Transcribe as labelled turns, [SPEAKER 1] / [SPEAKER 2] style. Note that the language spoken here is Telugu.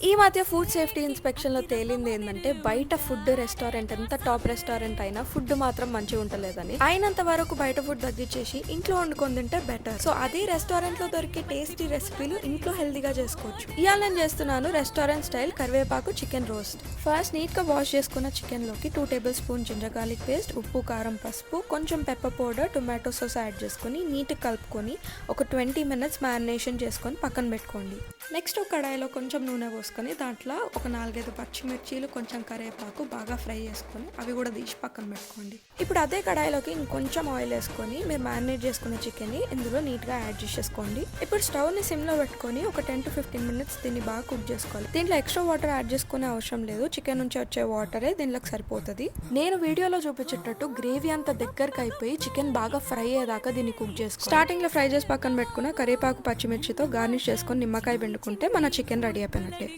[SPEAKER 1] ఈ మధ్య ఫుడ్ సేఫ్టీ ఇన్స్పెక్షన్‌లో తేలింది ఏందంటే, బయట ఫుడ్ రెస్టారెంట్ ఎంత టాప్ రెస్టారెంట్ అయినా ఫుడ్ మాత్రం మంచిగా ఉంటలేదని. అయినంత వరకు బయట ఫుడ్ తగ్గించేసి ఇంట్లో వండుకొని తింటే బెటర్. సో అదే రెస్టారెంట్‌లో దొరికే టేస్టీ రెసిపీలు ఇంట్లో హెల్తీగా చేసుకోవచ్చు. ఇయాల నేను చేస్తున్నాను రెస్టారెంట్ స్టైల్ కరివేపాకు చికెన్ రోస్ట్. ఫస్ట్ నీట్‌గా వాష్ చేసుకున్న చికెన్‌లోకి 2 table spoon ginger garlic paste, ఉప్పు, కారం, పసుపు, కొంచెం pepper powder, tomato sauce add చేసుకొని నీట్‌గా కలుపుకొని ఒక 20 మినిట్స్ మ్యారినేషన్ చేసుకొని పక్కన పెట్టుకోండి. నెక్స్ట్ ఒక కడాయిలో కొంచెం నూనె పోసుకొని దాంట్లో ఒక 4-5 పచ్చిమిర్చీలు, కొంచెం కరివేపాకు బాగా ఫ్రై చేసుకొని అవి కూడా తీసి పక్కన పెట్టుకోండి. ఇప్పుడు అదే కడాయిలోకి ఇంకొంచెం ఆయిల్ వేసుకొని మీరు మ్యారినేట్ చేసుకున్న చికెన్ని ఇందులో నీట్గా యాడ్ చేసేసుకోండి. ఇప్పుడు స్టవ్ని సిమ్లో పెట్టుకొని ఒక 10 to 15 మినిట్స్ దీన్ని బాగా కుక్ చేసుకోవాలి. దీంట్లో ఎక్స్ట్రా వాటర్ యాడ్ చేసుకునే అవసరం లేదు, చికెన్ నుంచి వచ్చే వాటరే దీనిలోకి సరిపోతుంది. నేను వీడియోలో చూపించేటట్టు గ్రేవీ అంతా దగ్గరకు అయిపోయి చికెన్ బాగా ఫ్రై అయ్యేదాకా దీన్ని కుక్ చేసుకోవాలి. స్టార్టింగ్లో ఫ్రై చేసి పక్కన పెట్టుకున్న కరివేపాకు, పచ్చిమిర్చితో గార్నిష్ చేసుకొని నిమ్మకాయ పిండుకుంటే మన చికెన్ రెడీ అయిపోయినట్టే.